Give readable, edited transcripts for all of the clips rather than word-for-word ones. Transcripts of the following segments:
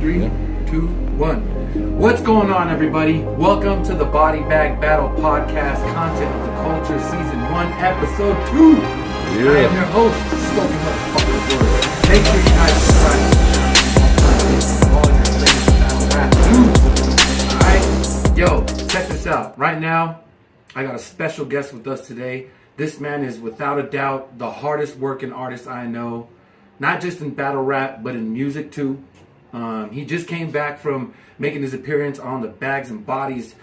3, 2, 1. What's going on, everybody? Welcome to the Body Bag Battle Podcast, Content of the Culture, Season 1, Episode 2. Yeah. I am your host, Spoken Motherfucking Word. Make sure you guys subscribe to all your latest battle rap news. Alright? Yo, check this out. Right now, I got a special guest with us today. This man is without a doubt the hardest working artist I know. Not just in battle rap, but in music too. He just came back from making his appearance on the Bags and Bodies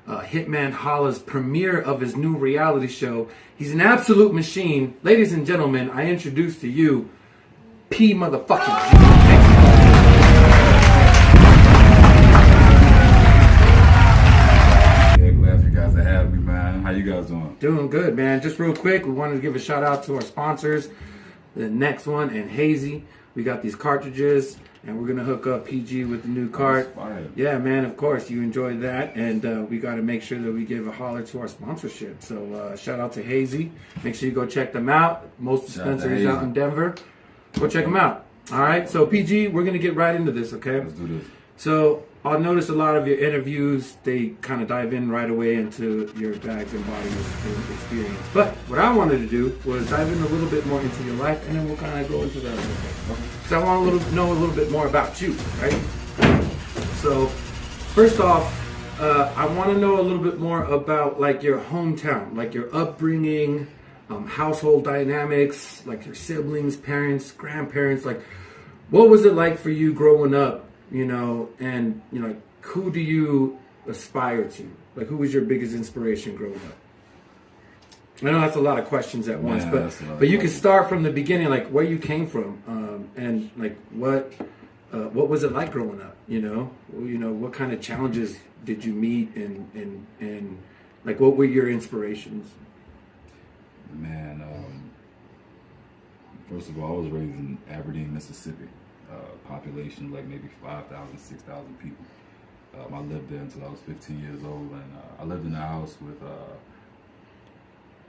Hitman Holla's premiere of his new reality show. He's an absolute machine. Ladies and gentlemen, I introduce to you P motherfucking G. Yeah, glad you guys are having me, man. How you guys doing? Doing good, man. Just real quick, we wanted to give a shout out to our sponsors. The next one and Hazy. We got these cartridges, and we're gonna hook up PG with the new cart. Yeah, man. Of course, you enjoyed that, and we got to make sure that we give a holler to our sponsorship. So shout out to Hazy. Make sure you go check them out. Most dispensaries out in Denver. Go check them out. All right. So PG, we're gonna get right into this. Okay. Let's do this. So I'll notice a lot of your interviews, they kind of dive in right away into your Bags and Bodies experience. But what I wanted to do was dive in a little bit more into your life, and then we'll kind of go into that a little bit. So I want to know a little bit more about you, right? So first off, I want to know a little bit more about like your hometown, like your upbringing, household dynamics, like your siblings, parents, grandparents. Like, what was it like for you growing up? You know, and you know, who do you aspire to? Like, who was your biggest inspiration growing up? I know that's a lot of questions at once, but you can start from the beginning, like where you came from, and like what was it like growing up? You know, what kind of challenges did you meet, and like what were your inspirations? Man, first of all, I was raised in Aberdeen, Mississippi. Population like maybe 5,000, 6,000 people. I lived there until I was 15 years old, and I lived in a house with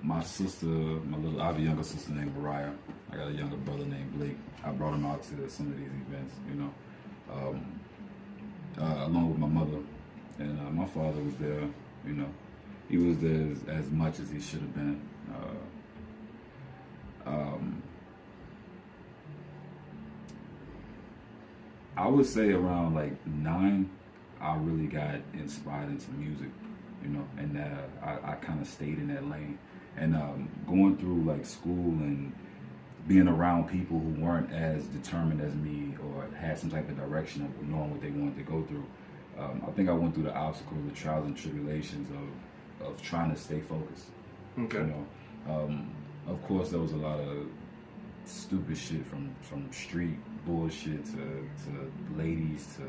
my sister, I have a younger sister named Mariah. I got a younger brother named Blake. I brought him out to some of these events, you know, along with my mother. And my father was there, you know. He was there as much as he should have been. I would say around like 9, I really got inspired into music, you know, and I kind of stayed in that lane. And going through like school and being around people who weren't as determined as me or had some type of direction of knowing what they wanted to go through, I think I went through the obstacles, the trials and tribulations of trying to stay focused. Okay. You know, of course there was a lot of stupid shit from street bullshit to ladies to,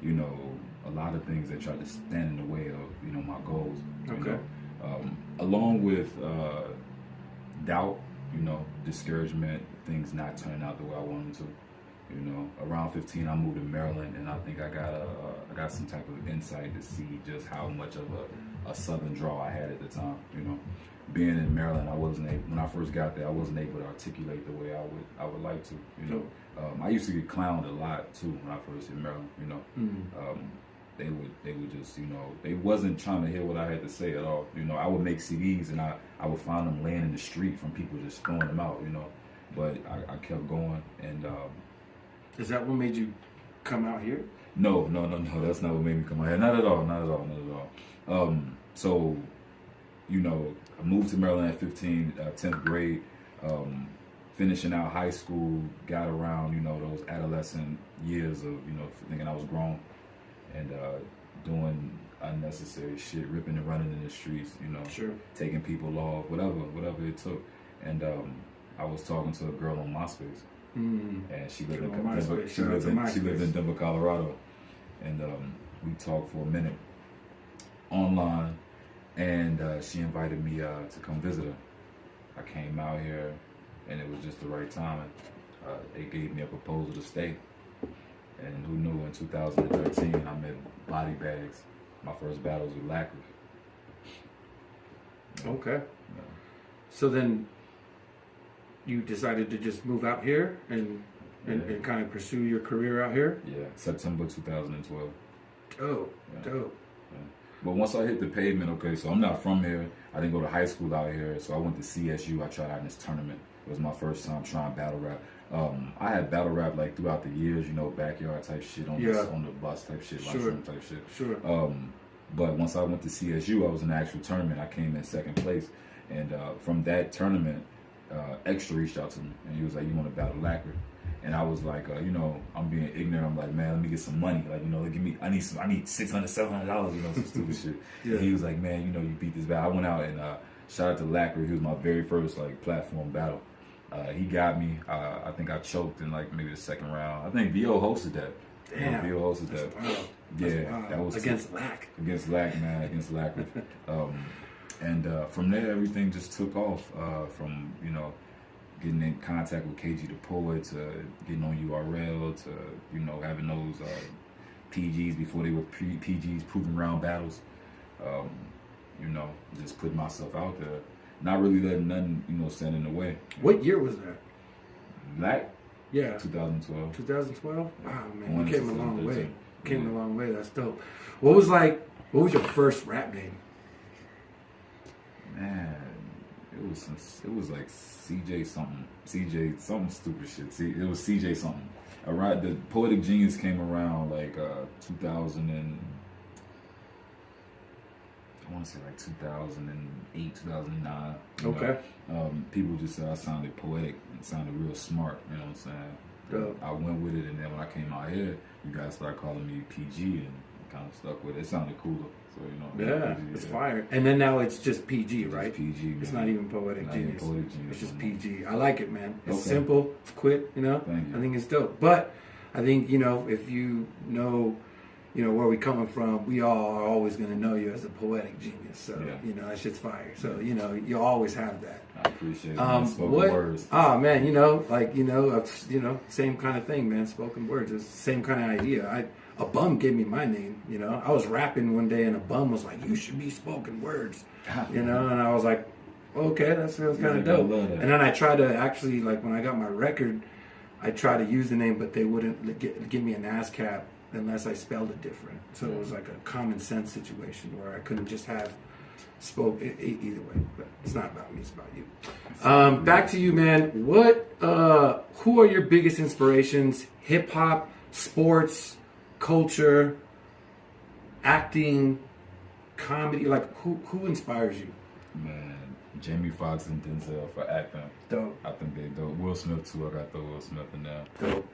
you know, a lot of things that tried to stand in the way of, you know, my goals. Okay. You know? Along with doubt, you know, discouragement, things not turning out the way I wanted to. You know, around 15, I moved to Maryland, and I think I got some type of insight to see just how much of a southern draw I had at the time. You know, being in Maryland, when I first got there, I wasn't able to articulate the way I would like to. You know, I used to get clowned a lot too when I first in Maryland. You know, they would just, you know, they wasn't trying to hear what I had to say at all. You know, I would make CDs and I would find them laying in the street from people just throwing them out. You know, but I kept going and. Is that what made you come out here? No. That's not what made me come out here. Not at all. So, you know, I moved to Maryland at 15, 10th grade, finishing out high school, got around, you know, those adolescent years of, you know, thinking I was grown and doing unnecessary shit, ripping and running in the streets, you know, sure. Taking people off, whatever it took. And I was talking to a girl on MySpace. And she lived in Denver, Colorado, and we talked for a minute online, and she invited me to come visit her. I came out here, and it was just the right time. They gave me a proposal to stay, and who knew? In 2013, I met Body Bags. My first battle was with Lacquer. Okay. Yeah. So then you decided to just move out here and and kind of pursue your career out here? Yeah, September 2012. Dope, dope. Yeah. But once I hit the pavement, okay, so I'm not from here. I didn't go to high school out here, so I went to CSU. I tried out in this tournament. It was my first time trying battle rap. I had battle rap like throughout the years, you know, backyard type shit on the bus type shit, lunchroom type shit. Sure. But once I went to CSU, I was in the actual tournament. I came in second place, and from that tournament, Extra reached out to me, and he was like, "You want to battle Lacquer?" And I was like, you know, I'm being ignorant. I'm like, man, let me get some money. Like, you know, I need $600, $700, you know, some stupid shit. And he was like, man, you know, you beat this battle. I went out and shout out to Lacquer. He was my very first like platform battle. He got me. I think I choked in like maybe the second round. I think VO hosted that. Damn. VO hosted that. Wild. Yeah, that was against Lack. Against Lack, man, against Lacquer. And from there, everything just took off. From, you know, getting in contact with KG the Poet, to getting on URL, to, you know, having those PGs before they were PGs, proving round battles. You know, just putting myself out there, not really letting nothing, you know, stand in the way. What year was that? Black? Yeah. 2012. 2012? Wow, man, you came a long way. Came a long way. That's dope. What was your first rap name? Man, it was like CJ something stupid shit. See, it was CJ something. Around the Poetic Genius came around like 2000 and I want to say like 2008, 2009. Okay. People just said I sounded poetic and sounded real smart. You know what I'm saying? Dope. I went with it, and then when I came out here, you guys started calling me PG, and kind of stuck with it. It sounded cooler. So, you know, yeah, PG, it's fire. And then now it's just PG, right? Just PG. Man. It's not even Poetic Genius. It's just PG. I like it, man. It's simple. It's quick. You know. Thank you. I think it's dope. But I think, you know, if you know where we coming from, we all are always gonna know you as a poetic genius. So you know, that shit's fire. So you know, you always have that. I appreciate it. Spoken words. Oh man, you know, like same kind of thing, man. Spoken words. It's the same kind of idea. A bum gave me my name, you know. I was rapping one day and a bum was like, "You should be spoken words," you know. And I was like, "Okay, that sounds kind of dope." And then I tried to actually, like, when I got my record, I tried to use the name, but they wouldn't give me an ASCAP unless I spelled it different. So it was like a common sense situation where I couldn't just have spoke either way. But it's not about me; it's about you. Back to you, man. Who are your biggest inspirations? Hip hop, sports, culture, acting, comedy. Like who inspires you? Man, Jamie Foxx and Denzel for acting. Dope. I think they dope. Will Smith too. I got the Will Smith in there. Dope.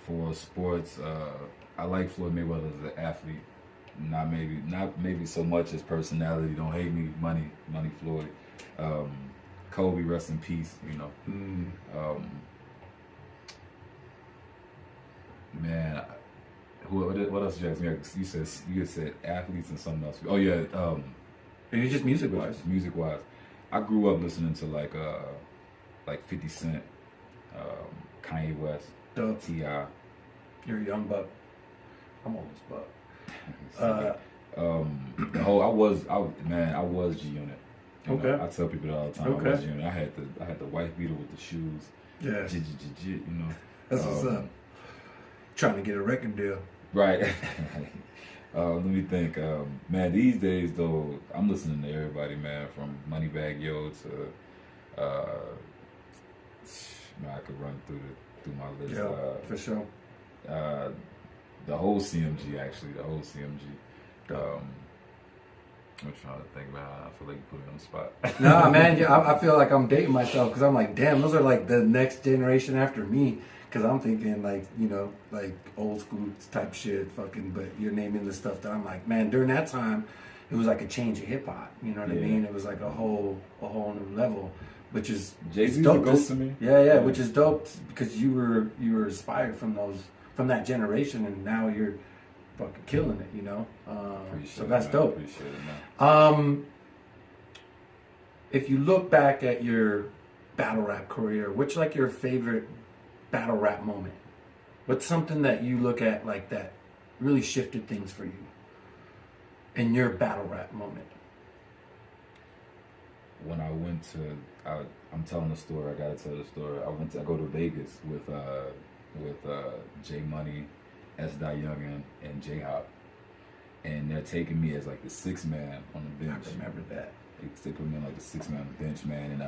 For sports, I like Floyd Mayweather as an athlete. Not maybe so much as personality. Don't hate me, money Floyd. Kobe, rest in peace. You know. Man, what else did you ask me? You said athletes and something else. Oh yeah. And it's just music wise. Music wise, I grew up listening to like 50 Cent, Kanye West. Dope. T.I. You're a young buck. I'm almost buck. I was G Unit. Okay. I tell people that all the time. Okay. I was G Unit. I had the white beetle with the shoes. Yeah. You know. That's what's up. Trying to get a record deal. Right. Let me think. Man, these days though, I'm listening to everybody, man, from Moneybagg Yo to man, I could run through my list. Yeah, for sure. The whole CMG, actually. The whole CMG. I'm trying to think, man. I feel like you put me on the spot. Nah, man, yeah, I feel like I'm dating myself because I'm like, damn, those are like the next generation after me. Because I'm thinking like, you know, like old school type shit, fucking, but you're naming the stuff that I'm like, man, during that time, it was like a change of hip hop. You know what I mean? It was like a whole new level, which is Jay-Z's dope. Goes to me. Yeah, which is dope because you were inspired from that generation, and now you're fucking killing it. You know, so that's dope. Appreciate it, man. If you look back at your battle rap career, what's like your favorite battle rap moment? What's something that you look at like that really shifted things for you in your battle rap moment? when I went to, I'm telling the story. I gotta tell the story. I go to Vegas with J Money, S. Young, and J Hop, and they're taking me as like the sixth man on the bench. I remember that. They put me in like the sixth man on the bench, man, and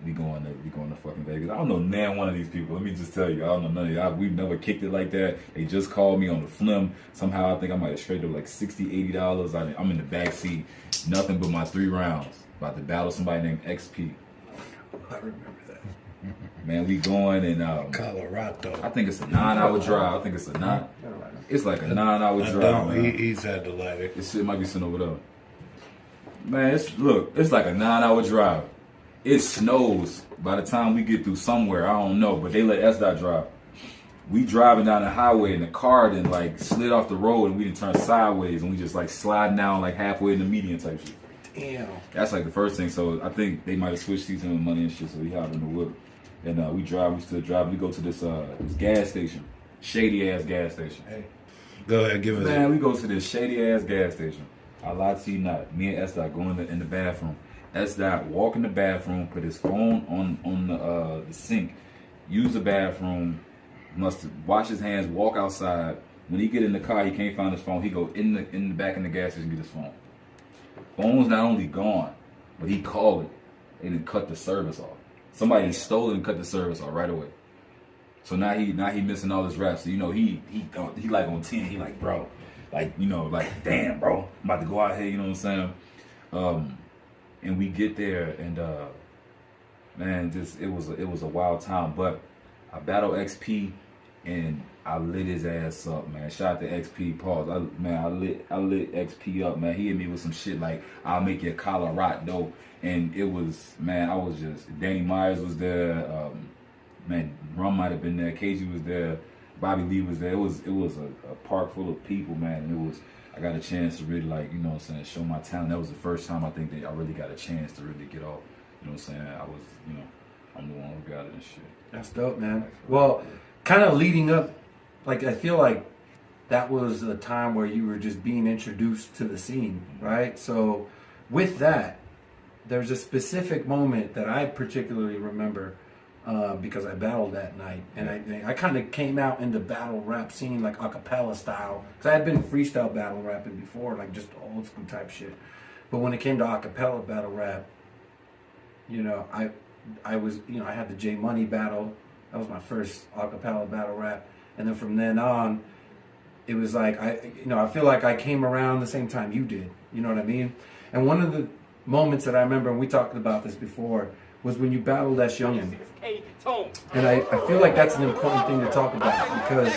we going to fucking Vegas. I don't know nan one of these people. Let me just tell you, I don't know none of y'all. We've never kicked it like that. They just called me on the flim. Somehow I think I might have straight up like $60, $80. I'm in the back seat, nothing but my 3 rounds. About to battle somebody named XP. I remember that. Man, we going and Colorado. I think it's a 9-hour drive. I think it's a 9. It's like a 9-hour drive. Man. He's had the lighter. This shit might be sitting over there. Man, it's like a 9-hour drive. It snows by the time we get through somewhere. I don't know, but they let S-Dot drive. We driving down the highway and the car then like slid off the road and we didn't turn sideways and we just like sliding down like halfway in the median type shit. Damn. That's like the first thing. So I think they might have switched seats and money and shit. So we hopped in the whip and we still drive. We go to this gas station, shady ass gas station. Hey, go ahead, give us. Man, we go to this shady ass gas station. I lie to you not. Me and S-Dot go in the bathroom. S-Dot walk in the bathroom, put his phone on the sink, use the bathroom, must wash his hands, walk outside. When he get in the car, he can't find his phone. He go in the back in the gas station and get his phone. Phone's not only gone, but he called it and then cut the service off. Somebody stole it and cut the service off right away. So now he missing all his reps. So, you know, he like on 10. He like, bro, like, you know, like, damn, bro, I'm about to go out here. You know what I'm saying? And we get there and man, just it was a wild time. But I battled XP and I lit his ass up, man. Shout out to XP. Pause. I lit XP up, man. He hit me with some shit like, I'll make you a Colorado. And it was, man, I was just, Danny Myers was there. Man, Rum might have been there. KG was there. Bobby Lee was there. It was a park full of people, man. And I got a chance to really, like, you know what I'm saying, show my talent. That was the first time I think that I really got a chance to really get off. You know what I'm saying? I was, you know, I'm the one who got it and shit. That's dope, man. Well, kind of leading up, like, I feel like that was a time where you were just being introduced to the scene, right? So with that, there's a specific moment that I particularly remember because I battled that night. And I kind of came out in the battle rap scene, like a cappella style. Because I had been freestyle battle rapping before, like just old school type shit. But when it came to a cappella battle rap, you know, I was, you know, I had the J Money battle. That was my first a cappella battle rap. And then from then on, it was like, I feel like I came around the same time you did. You know what I mean? And one of the moments that I remember, and we talked about this before, was when you battled S. Youngin. And I feel like that's an important thing to talk about because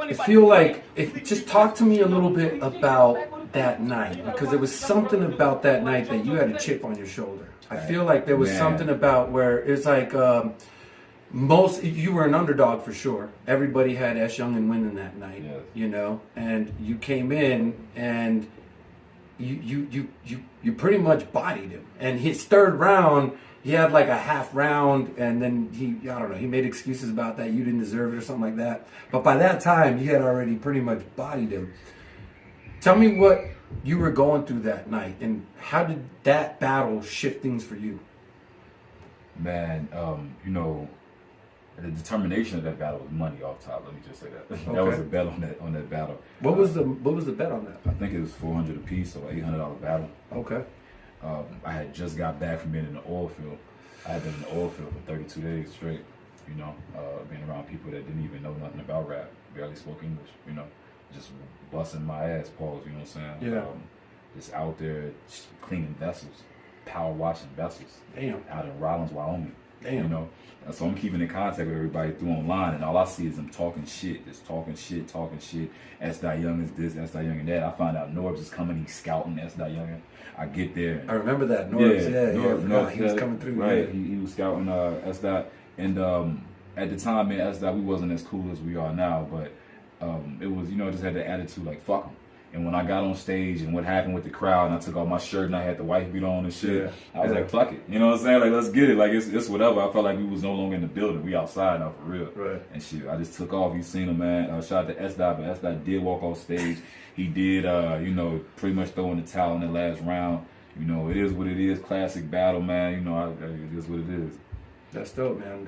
I feel like, just talk to me a little bit about that night, because there was something about that night that you had a chip on your shoulder. I feel like there was something about where it's like you were an underdog for sure. Everybody had S. Youngin winning that night, you know, and you came in and you pretty much bodied him. And his third round, he had like a half round, and then he made excuses about that. You didn't deserve it or something like that. But by that time, you had already pretty much bodied him. Tell me what you were going through that night, and how did that battle shift things for you? Man, you know, the determination of that battle was money off top. Let me just say that. Okay. That was a bet on that battle. What was the bet on that? I think it was $400 a piece, so $800 battle. Okay. I had just got back from being in the oil field. I had been in the oil field for 32 days straight. You know, being around people that didn't even know nothing about rap, barely spoke English. You know, just busting my ass, pause. You know what I'm saying? Yeah. Just out there just cleaning vessels, power washing vessels. Damn. Out in Rollins, Wyoming. Damn. You know, so I'm keeping in contact with everybody through online, and all I see is them talking shit, just talking shit. S. Young is this, S. Young and that. I find out Norbs is coming, he's scouting S. Young. I get there. I remember that. Norbs, Norbs, he was coming through. Right, yeah. he was scouting S. And at the time, man, S. we wasn't as cool as we are now, but it was, you know, just had the attitude like, fuck him. And when I got on stage and what happened with the crowd, and I took off my shirt and I had the wife beat on and shit, I was like, fuck it. You know what I'm saying? Like, let's get it. Like, it's whatever. I felt like we was no longer in the building. We outside now, for real. Right. And shit, I just took off. You seen him, man. Shout out to S-Dot, but S-Dot did walk off stage. He did, you know, pretty much throw in the towel in the last round. You know, it is what it is. Classic battle, man. You know, it is what it is. That's dope, man.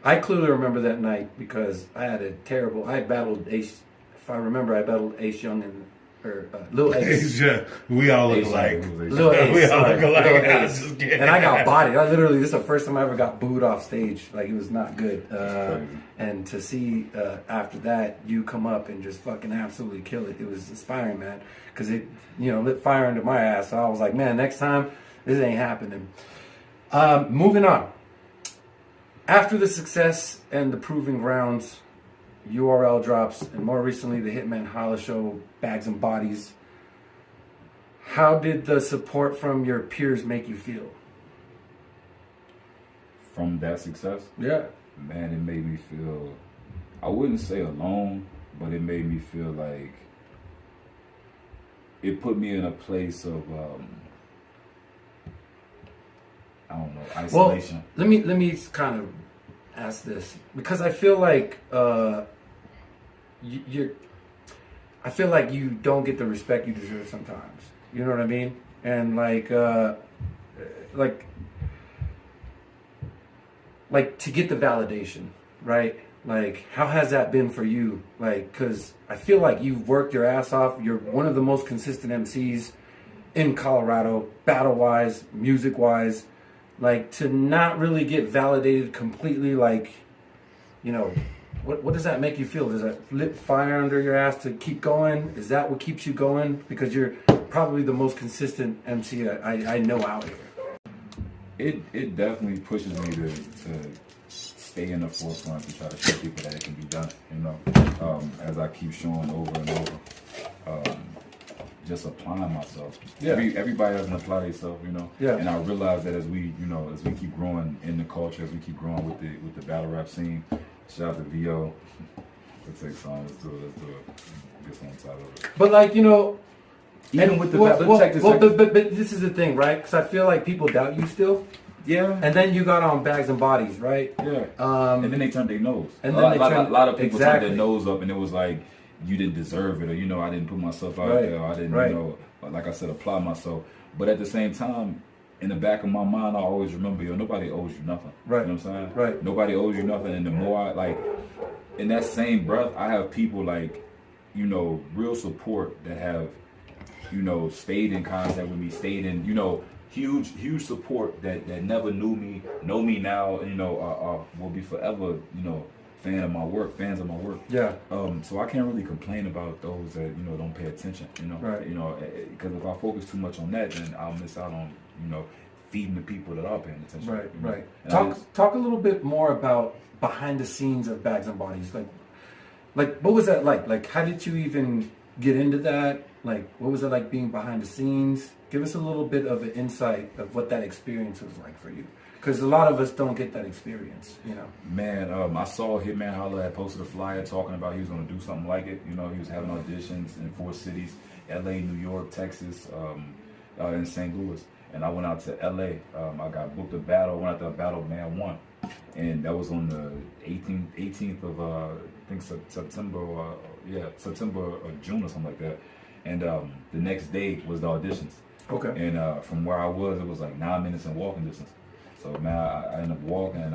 I clearly remember that night because I battled Ace. If I remember, I battled Ace Young and Lil Ace. We all look Ace alike. Lil Ace. We all look alike. Lil I Ace. just kidding. And I got bodied. This is the first time I ever got booed off stage. Like, it was not good. And to see after that you come up and just fucking absolutely kill it, it was inspiring, man. Because it, you know, lit fire into my ass. So I was like, man, next time this ain't happening. Moving on. After the success and the proving grounds, URL drops, and more recently the Hitman Holla Show, Bags and Bodies. How did the support from your peers make you feel? From that success? Yeah. Man, it made me feel, I wouldn't say alone, but it made me feel like, it put me in a place of, I don't know, isolation. Well, let me kind of ask this, because I feel like I feel like you don't get the respect you deserve sometimes. You know what I mean? And like to get the validation, right? Like, how has that been for you? Like, because I feel like you've worked your ass off. You're one of the most consistent MCs in Colorado, battle-wise, music-wise. Like, to not really get validated completely, like, you know, what does that make you feel? Does that lit fire under your ass to keep going? Is that what keeps you going? Because you're probably the most consistent MC I know out here. It definitely pushes me to stay in the forefront to try to show people that it can be done, you know, as I keep showing over and over, just applying myself. Yeah. Everybody doesn't apply themselves, you know. Yeah. And I realize that as we keep growing in the culture, as we keep growing with the battle rap scene. Shout out to VO. Let's take songs. Let's do it. Get some inside of it. But like, you know, Even with the but this this is the thing, right? Because I feel like people doubt you still. Yeah. And then you got on Bags and Bodies, right? Yeah. And then they turned their nose. And a then lot of people exactly. turned their nose up, and it was like, you didn't deserve it, or, you know, I didn't put myself out there, or I didn't, you know, like I said, apply myself. But at the same time, in the back of my mind, I always remember, yo, nobody owes you nothing. Right. You know what I'm saying? Right. Nobody owes you nothing. And the more I, like, in that same breath, I have people like, you know, real support that have, you know, stayed in contact with me, stayed in, you know, huge support that never knew me, know me now, you know, will be forever, you know, fans of my work. Yeah. So I can't really complain about those that, you know, don't pay attention, you know. Right. You know, because if I focus too much on that, then I'll miss out on, you know, feeding the people that are paying attention. Right, you know? right. And Talk a little bit more about behind the scenes of Bags and Bodies. Like what was that like? Like, how did you even get into that? Like, what was it like being behind the scenes? Give us a little bit of an insight of what that experience was like for you. Because a lot of us don't get that experience, you know. Man, I saw Hitman Holla had posted a flyer talking about he was going to do something like it. You know, he was having auditions in 4 cities, LA, New York, Texas, and St. Louis. And I went out to LA. I got booked a battle, went out to a battle, man, won. And that was on the 18th of, I think, September or June or something like that. And the next day was the auditions. Okay. And from where I was, it was like 9 minutes in walking distance. So, man, I ended up walking, and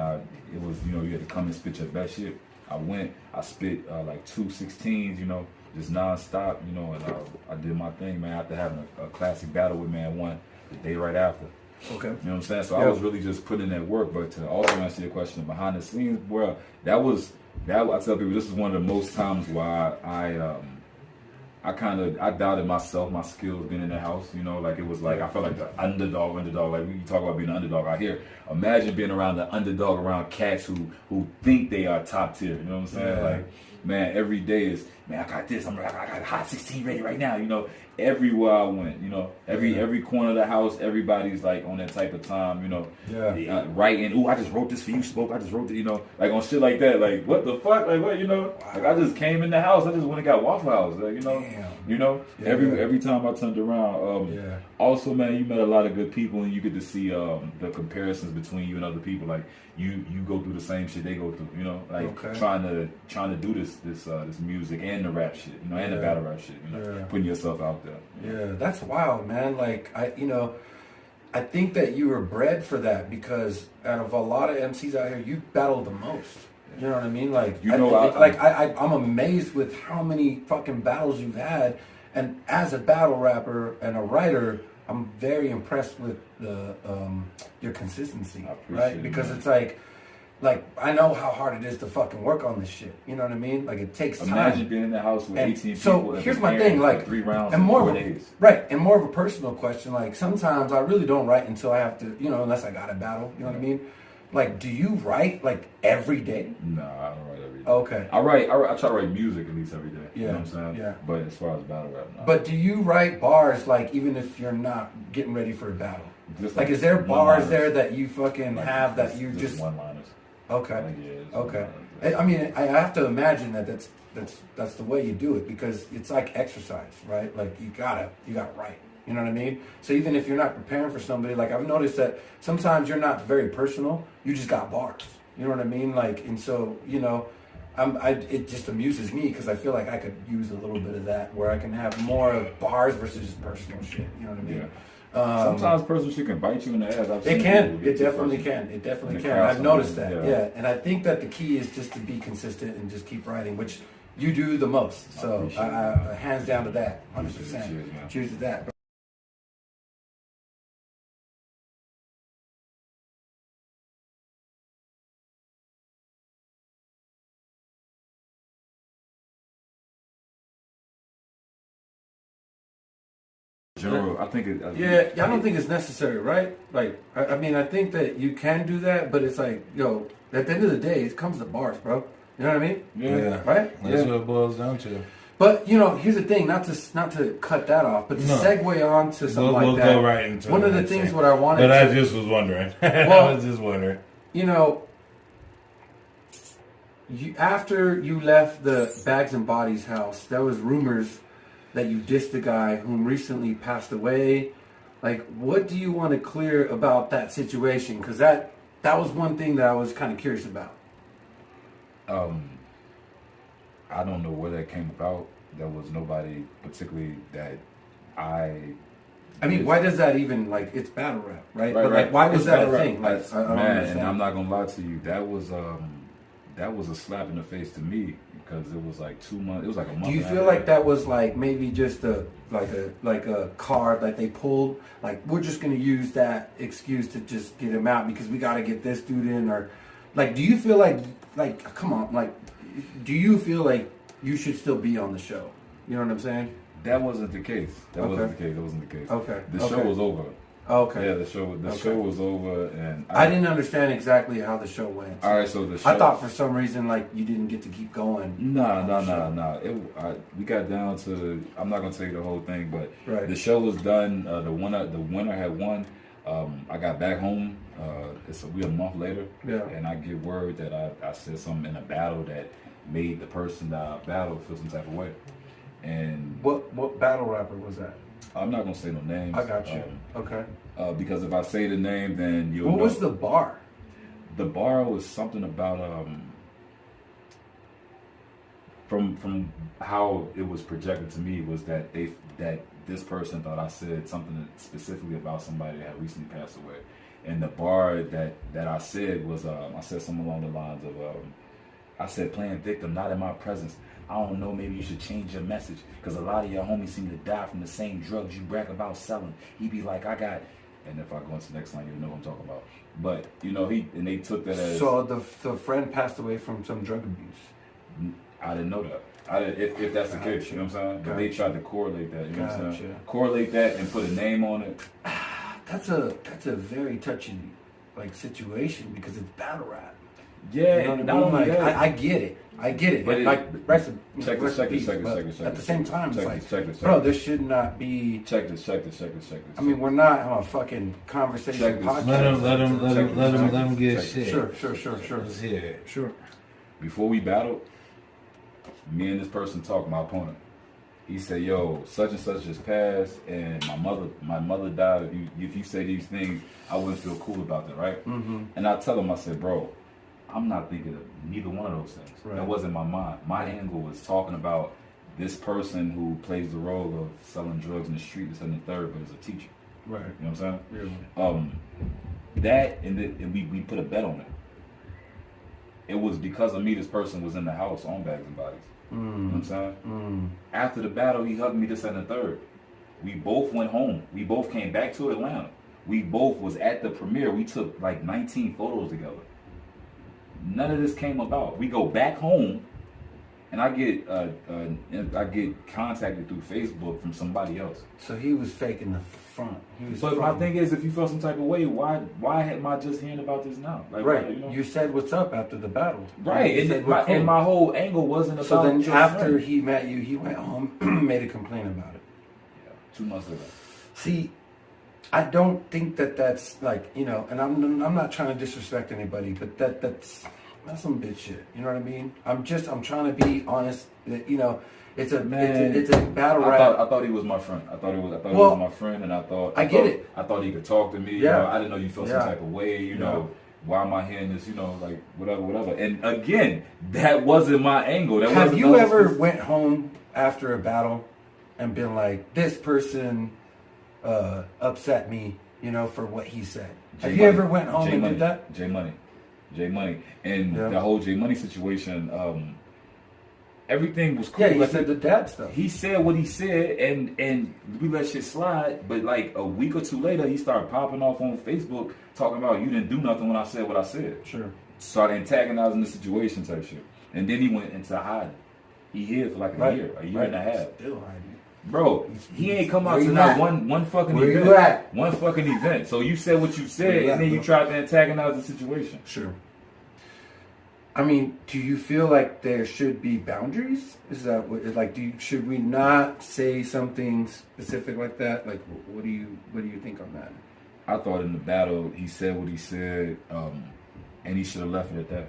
it was, you know, you had to come and spit your best shit. I went, I spit like 2 16s, you know, just nonstop, you know, and I did my thing, man, after having a classic battle with Man One the day right after. Okay. You know what I'm saying? So I was really just putting in that work. But to also answer your question behind the scenes, bro, I tell people this is one of the most times why I doubted myself, my skills being in the house, you know, like it was like, I felt like the underdog, like we talk about being an underdog out here. Imagine being around the underdog, around cats who think they are top tier, you know what I'm saying? man, every day is, man, I got this. I got Hot 16 ready right now. You know, everywhere I went, you know, every corner of the house, everybody's like on that type of time, you know. Yeah. Writing, ooh, I just wrote this for you, Spoke. I just wrote it, you know, like on shit like that. Like, what the fuck? Like, what, you know? Like, I just came in the house. I just went and got Waffle House, like, you know. Damn. You know, every time I turned around. Also, man, you met a lot of good people, and you get to see the comparisons between you and other people. Like, you go through the same shit they go through, you know, like trying to do this music and the rap shit, you know, and the battle rap shit, you know, putting yourself out there. Yeah, that's wild, man. Like, I think that you were bred for that because out of a lot of MCs out here, you battle the most. You know what I mean? Like, you know, I'm amazed with how many fucking battles you've had, and as a battle rapper and a writer, I'm very impressed with the your consistency, right? Because it's like I know how hard it is to fucking work on this shit. You know what I mean? Like, it takes time. Imagine being in the house with 18 people. So here's my thing, like, 3 rounds and in more 4 of a, days. right, and more of a personal question. Like, sometimes I really don't write until I have to, you know, unless I got a battle. You know what I mean? Like, do you write like every day? No, I don't write every day. Okay. I try to write music at least every day. Yeah. You know what I'm saying? Yeah. But as far as battle rap, no. But do you write bars like even if you're not getting ready for a battle? Just like is there bars there that you fucking have that you just one-liners? Okay. Like, yeah, okay. one-liners. I mean, I have to imagine that's the way you do it because it's like exercise, right? Like you gotta write. You know what I mean? So even if you're not preparing for somebody, like I've noticed that sometimes you're not very personal. You just got bars. You know what I mean? Like, and so, you know, it just amuses me because I feel like I could use a little bit of that where I can have more of bars versus just personal shit. You know what I mean? Yeah. Sometimes personal shit can bite you in the ass. It can. It definitely can. It definitely can. I've noticed that. Yeah. And I think that the key is just to be consistent and just keep writing, which you do the most. So I hands down to that. 100%. Cheers to that. General, I think it. I don't think it's necessary, right? Like, I mean, I think that you can do that, but it's like, yo, at the end of the day, it comes to bars, bro. You know what I mean? Yeah. Right? That's what it boils down to. But you know, here's the thing: not to cut that off, but to segue on to something we'll like that. Go right into one of the things what I wanted. But I just was wondering. Well, I was just wondering. You know, after you left the Bags and Bodies house, there was rumors that you dissed a guy whom recently passed away. Like, what do you want to clear about that situation? Because that was one thing that I was kind of curious about. I don't know where that came about. There was nobody particularly that I mean, why does that even, like, it's battle rap, right? Right, but right. like, why was It's that a battle rap. thing? Like, I don't man, understand. and I'm not gonna lie to you, that was a slap in the face to me because it was like 2 months. It was like a month. Do you feel like that was like maybe just a card that they pulled? Like, we're just gonna use that excuse to just get him out because we gotta get this dude in, or like, do you feel like come on, like, do you feel like you should still be on the show? You know what I'm saying? That wasn't the case. That wasn't the case. Okay. The show was over. Okay. Yeah, the show was over, and I didn't understand exactly how the show went. All right, so the show. I thought for some reason like you didn't get to keep going. No. We got down to. I'm not gonna tell you the whole thing, but the show was done. The winner had won. I got back home. We a month later, and I get word that I said something in a battle that made the person that I battled feel some type of way. And what battle rapper was that? I'm not gonna say no names. I got you. Okay. Because if I say the name, then you'll. What was the bar? The bar was something about from how it was projected to me was that this person thought I said something specifically about somebody that had recently passed away, and the bar that I said was I said something along the lines of I said playing victim, not in my presence. I don't know, maybe you should change your message because a lot of your homies seem to die from the same drugs you brag about selling. He be like, I got, and if I go into the next line, you know what I'm talking about. But you know, they took that as. So the friend passed away from some drug abuse. I didn't know that. If that's the case, you know what I'm saying? But they tried to correlate that, you know what I'm saying? Correlate that and put a name on it. That's a very touching like situation because it's battle rap. Yeah, you know what I not mean? only Like, that. I get it. I get it. But it- like, check this. at the same time, it's like, bro, there should not be. Check this. I mean, we're not on a fucking conversation Check this. podcast. Let him get shit. Sure. Let's hear it. Sure. Before we battled, me and this person talked, my opponent. He said, yo, such and such just passed, and my mother died. If you say these things, I wouldn't feel cool about that, right? Mm-hmm. And I tell him, I said, bro, I'm not thinking of neither one of those things. Right. That wasn't my mind. My angle was talking about this person who plays the role of selling drugs in the street, this and the third, but is a teacher. Right. You know what I'm saying? Yeah. That, and we put a bet on it. It was because of me, this person was in the house on Bags and Bodies. You know what I'm saying? After the battle, he hugged me, this and the third. We both went home. We both came back to Atlanta. We both was at the premiere. We took like 19 photos together. None of this came about. We go back home, and I get contacted through Facebook from somebody else. So he was faking the front. But my thing is, if you felt some type of way, why am I just hearing about this now? Like, right. why, you know? You said what's up after the battle. Right. You said, And my whole angle wasn't about. So then your after friend. he met you, he went home, made a complaint about it. Yeah, 2 months ago. See, I don't think that's like, you know, and I'm not trying to disrespect anybody, but that's some bitch shit. You know what I mean? I'm trying to be honest. That, you know, it's a battle rap. I thought he was my friend. I thought he was my friend, and I get it. I thought he could talk to me. Yeah. You know, I didn't know you felt some type of way. You know, why am I hearing this? You know, like whatever. And again, that wasn't my angle. Have you ever went home after a battle and been like, this person upset me, you know, for what he said? Have you ever went home and did that? J Money, and the whole J Money situation. Everything was cool. Yeah, he said the dad stuff. He said what he said, and we let shit slide. But like a week or 2 later, he started popping off on Facebook talking about you didn't do nothing when I said what I said. Sure. Started antagonizing the situation type shit, and then he went into hiding. He hid for like a year and a half. Still hiding. Bro, he ain't come out to not one fucking Where event. you at? One fucking event. So you said what you said, and then you tried to antagonize the situation. Sure. I mean, do you feel like there should be boundaries? Is that what, like, should we not say something specific like that? Like, what do you think on that? I thought in the battle he said what he said, and he should have left it at that.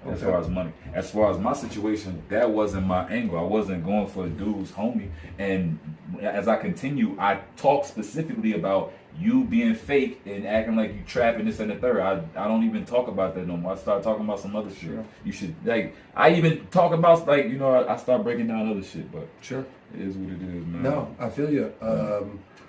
As far as money, as far as my situation, that wasn't my angle. I wasn't going for the dude's homie. And as I continue, I talk specifically about you being fake and acting like you trapping this and the third. I don't even talk about that no more. I start talking about some other shit. Sure. You should like. I even talk about like I start breaking down other shit. But sure, it is what it is, man. No, I feel you.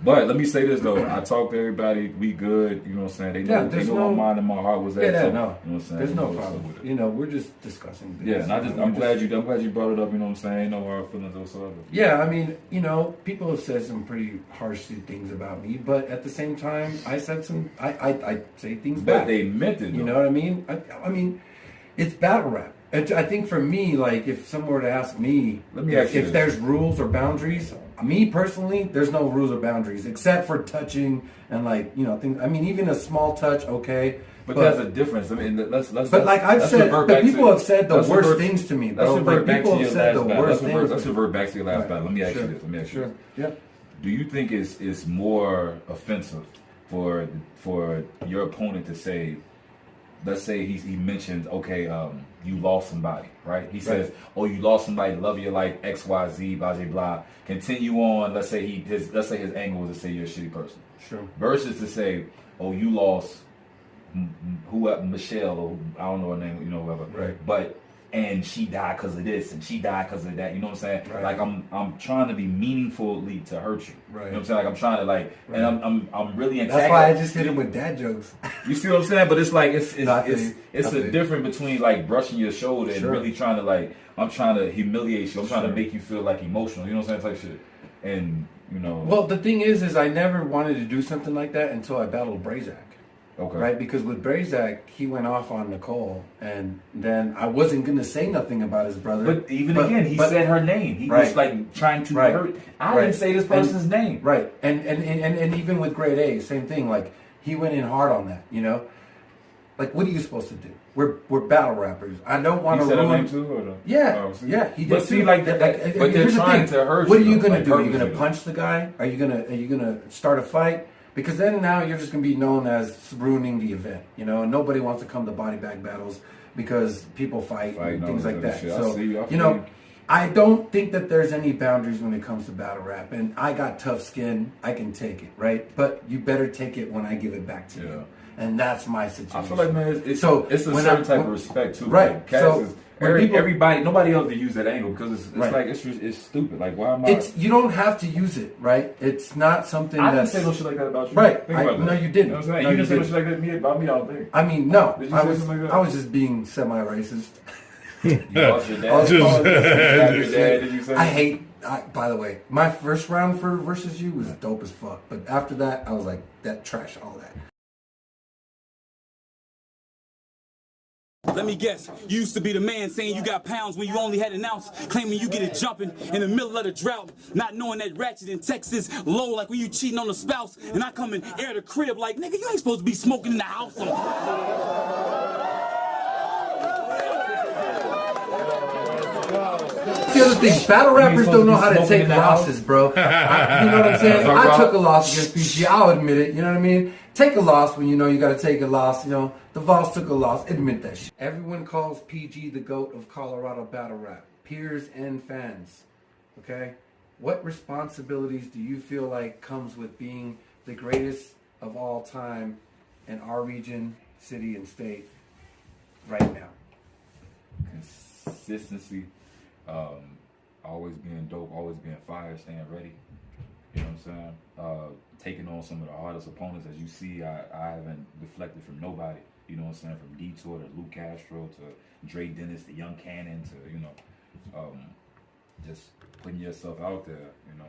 But let me say this though, I talk to everybody, we good, you know what I'm saying? They know my mind and my heart was at. Yeah, so, no. You know what I'm saying? There's no problem with it. You know, we're just discussing things. Yeah, and I'm glad you brought it up, you know what I'm saying? No hard feelings whatsoever. Yeah, I mean, you know, people have said some pretty harsh things about me, but at the same time, I said I say things back. But they meant it though. You know what I mean? I mean, it's battle rap. And I think for me, like, if someone were to ask me if there's rules or boundaries, me personally, there's no rules or boundaries except for touching and like, you know, things. I mean, even a small touch, okay. But there's a difference. I mean, let's. But like I've said, but people have said the worst things to me, bro. Let's revert back to your last battle. Let's things. revert back to your last battle. Let me ask you this. Sure. Yeah. Do you think it's more offensive for your opponent to say, let's say he mentions, okay, you lost somebody, right? He says, oh, you lost somebody, love of your life, X, Y, Z, blah, blah, blah. Continue on. Let's say his angle was to say you're a shitty person. Sure. Versus to say, oh, you lost Michelle, or I don't know her name, you know, whoever. Right. And she died because of this, and she died because of that. You know what I'm saying? Right. Like I'm trying to be meaningfully to hurt you. Right. You know what I'm saying? Like I'm trying to like, and I'm really antagonizing. That's why I just hit him with dad jokes. You see what I'm saying? But it's like it's a difference between like brushing your shoulder and really trying to like I'm trying to humiliate you. I'm trying to make you feel like emotional. You know what I'm saying? Type shit. And you know. Well, the thing is I never wanted to do something like that until I battled Brazak. Okay. Right, because with Brazak, he went off on Nicole, and then I wasn't gonna say nothing about his brother. But again, he said her name. He was like trying to hurt. I didn't say this person's name. Right, and even with Grade A, same thing. Like he went in hard on that, you know. Like, what are you supposed to do? We're battle rappers. I don't want to He said ruin. her name too, or no? Yeah, Oh, see? yeah, he did. But see, too. like, but they're here's the trying thing. to hurt What are you, you gonna like, do? Are you purposely. gonna punch the guy? Are you gonna start a fight? Because then now you're just gonna be known as ruining the event, you know. And nobody wants to come to body bag battles because people fight and things like that. Shit. So I see you. you know, I don't think that there's any boundaries when it comes to battle rap. And I got tough skin. I can take it, right? But you better take it when I give it back to you. And that's my situation. I feel like, man, it's So a certain type of respect too. Right. Like, Cass So is, when people- everybody, nobody else to use that angle because it's Right. like it's stupid. Like, why am I? You don't have to use it, right? It's not something I didn't that's. say no shit like that about you. Right. Think about that. No, you didn't. You know what I'm saying? No, you you didn't say no didn't. shit like that about me. I don't think. I mean, no. Did you I say was. something like that? I was just being semi-racist. You lost your dad. I was You calling lost you your shit. dad. Did you say? I hate. By the way, my first round for versus you was dope as fuck. But after that, I was like, that trash, all that. Let me guess, you used to be the man saying you got pounds when you only had an ounce, claiming you get it jumping in the middle of the drought, not knowing that ratchet in Texas low like when you cheating on the spouse, and I come and air the crib like, nigga, you ain't supposed to be smoking in the house. The other thing, battle rappers don't know how to take losses, bro. You know what I'm saying? I took a loss against PG. I'll admit it. You know what I mean? Take a loss when you know you got to take a loss. You know, the Vols took a loss. Admit that shit. Everyone calls PG the GOAT of Colorado battle rap. Peers and fans. Okay? What responsibilities do you feel like comes with being the greatest of all time in our region, city, and state right now? Consistency. Always being dope, always being fire, staying ready. You know what I'm saying? Taking on some of the hardest opponents. As you see, I haven't deflected from nobody. You know what I'm saying? From Detour to Luke Castro to Dre Dennis to Young Cannon to, you know, just putting yourself out there, you know,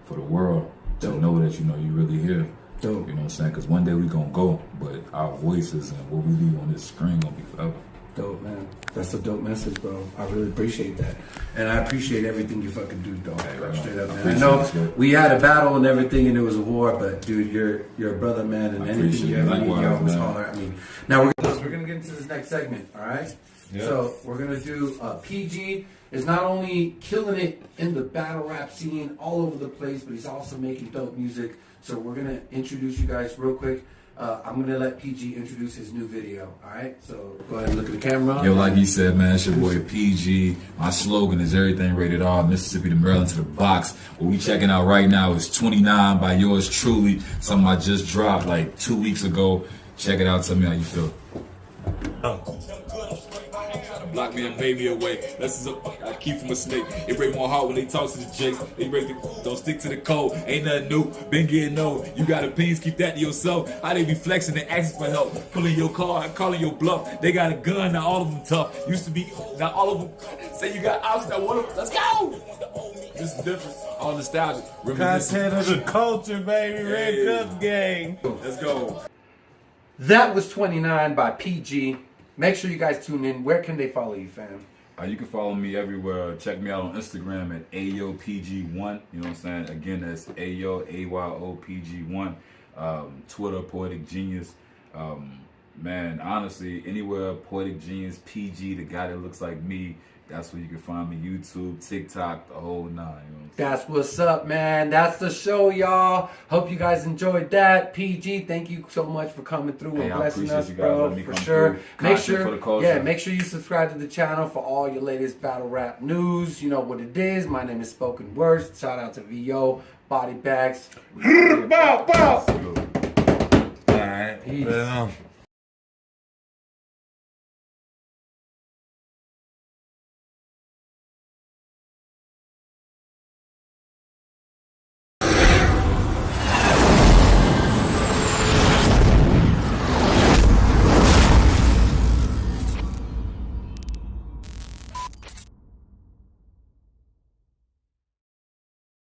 for the world to know that, you know, you really here. Dope. You know what I'm saying? Because one day we gonna go, but our voices and what we leave on this screen gonna be forever. Dope, man. That's a dope message, bro. I really appreciate that. And I appreciate everything you fucking do, dog. Hey, Straight up, man. I appreciate know it. we had a battle and everything and it was a war, but dude, you're a brother, man, and I anything appreciate you it. ever need, you Likewise, always man. holler at me. Now we're gonna get into this next segment, all right? Yeah. So we're gonna do PG is not only killing it in the battle rap scene all over the place, but he's also making dope music. So we're gonna introduce you guys real quick. I'm gonna let PG introduce his new video. All right, so go ahead and look at the camera. Yo, like he said, man, it's your boy PG. My slogan is everything rated R, Mississippi to Maryland to the box. What we checking out right now is 29 by yours truly. Something I just dropped like 2 weeks ago. Check it out. Tell me how you feel. Block me and pay me away. Lessons up, I keep from a snake. It break my heart when they talk to the jakes. They break the, don't stick to the code. Ain't nothing new, been getting old. You got opinions, keep that to yourself. How they be flexing and asking for help. Pulling your car, calling your bluff. They got a gun, now all of them tough. Used to be, now all of them say you got ops, now one of them, let's go! This is different, all nostalgic. Content of the culture, baby. Red Cup gang. Let's go. That was 29 by PG. Make sure you guys tune in. Where can they follow you, fam? You can follow me everywhere. Check me out on Instagram at AyoPG1. You know what I'm saying? Again, that's Ayo, AYOPG1. Twitter, Poetik Genius. Man, honestly, anywhere Poetik Genius, PG, the guy that looks like me, that's where you can find me. YouTube, TikTok, the whole nine. You know what I'm saying? That's what's up, man. That's the show, y'all. Hope you guys enjoyed that. PG, thank you so much for coming through and Hey, I blessing appreciate us, you guys bro. letting me For come sure. through. Make Content sure, for the culture. yeah, make sure you subscribe to the channel for all your latest battle rap news. You know what it is. My name is Spoken Wordz. Shout out to VO, Body Bags. Bow, bow. All right. Peace. Well,